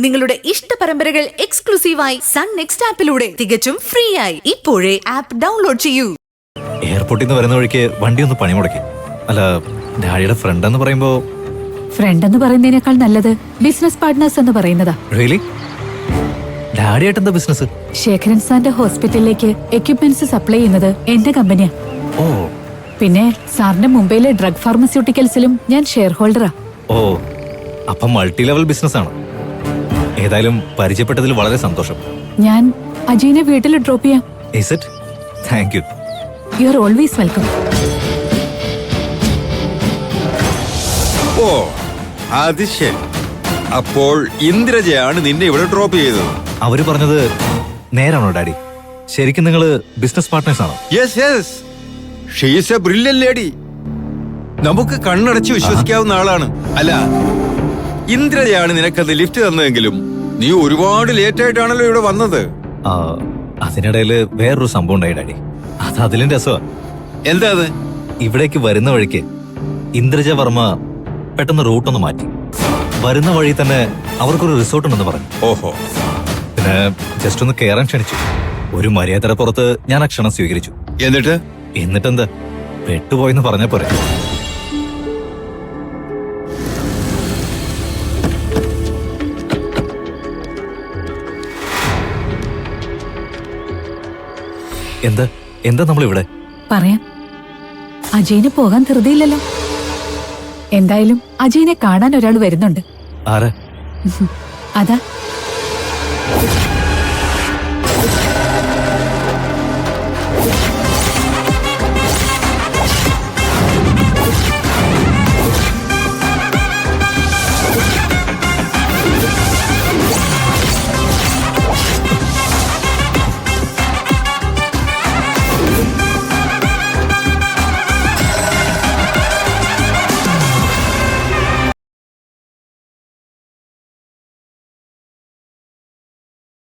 നിങ്ങളുടെ ഇഷ്ട പരമ്പരകൾ എക്സ്ക്ലൂസീവായി സൺ നെക്സ്റ്റ് ആപ്പിലൂടെ തികച്ചും ഫ്രീ ആയി ഇപ്പോഴേ ആപ്പ് ഡൗൺലോഡ് ചെയ്യൂ. എയർപോർട്ടിൽ നിന്ന് വരുന്ന വഴിക്ക് വണ്ടി ഒന്ന് പണിമുടക്കി. അല്ല, ഡാഡിയുടെ ഫ്രണ്ട് എന്ന് പറയുമ്പോ ഫ്രണ്ട് എന്ന് പറയുന്നതിനേക്കാൾ നല്ലത് ബിസിനസ് പാർട്ട്നേഴ്സ് എന്ന് പറയുന്നതാ. റിയലി? ഡാഡിയായിട്ട് എന്താ ബിസിനസ്? ശേഖരൻ സാറിന്റെ ഹോസ്പിറ്റലിലേക്ക് എക്യുപ്മെന്റ്സ് സപ്ലൈ ചെയ്യുന്നത് എന്റെ കമ്പനിയാ. ഓ പിന്നെ സാറിന്റെ മുംബൈയിലെ ഡ്രഗ് ഫാർമസ്യൂട്ടിക്കൽസിലും ഞാൻ ഷെയർ ഹോൾഡറാ. ഓ അപ്പം മൾട്ടി ലെവൽ ബിസിനസ് ആണ്. ഏതായാലും പരിചയപ്പെട്ടതിൽ വളരെ സന്തോഷം. ഞാൻ അജീനെ വീട്ടിൽ ഡ്രോപ്പ് ചെയ്യാം. Is it? Thank you. You are always welcome. ഓ അത് ശരി. അപ്പോൾ ഇന്ദ്രജയാണ് നിന്നെ ഇവിടെ ഡ്രോപ്പ് ചെയ്തത്? അവര് പറഞ്ഞത് നേരാണോ ഡാഡി? ശരിക്കും നിങ്ങള് ബിസിനസ് പാർട്ട്നേഴ്സ് ആണോ? Yes yes, she is A brilliant lady. നമുക്ക് കണ്ണടച്ച് വിശ്വസിക്കാവുന്ന ആളാണ്. അല്ല, ഇന്ദ്രജയാണ് നിനക്കത് ലിഫ്റ്റ് തന്നതെങ്കിലും നീ ഒരുപാട് ലേറ്റ് ആയിട്ടാണല്ലോ ഇവിടെ വന്നത്. അതിനിടയില് വേറൊരു സംഭവം ഉണ്ടായി ഡാഡി. അത് അതിലും രസമാ. എന്താ അത്? ഇവിടേക്ക് വരുന്ന വഴിക്ക് ഇന്ദ്രജ വർമ്മ പെട്ടെന്ന് റൂട്ടൊന്ന് മാറ്റി. വരുന്ന വഴി തന്നെ അവർക്കൊരു റിസോർട്ട് ഉണ്ടെന്ന് പറഞ്ഞു. ഓഹോ. പിന്നെ ജസ്റ്റ് ഒന്ന് കയറാൻ ക്ഷണിച്ചു. ഒരു മര്യാദയുടെ പുറത്ത് ഞാൻ ആ ക്ഷണം സ്വീകരിച്ചു. എന്നിട്ടെന്താ, പെട്ടുപോയെന്ന് പറഞ്ഞ പോരെ. എന്താ എന്താ നമ്മളിവിടെ? പറയാം. അജയിന് പോകാൻ ധൃതിയില്ലല്ലോ. എന്തായാലും അജയിനെ കാണാൻ ഒരാൾ വരുന്നുണ്ട്. ആരാ? അതാ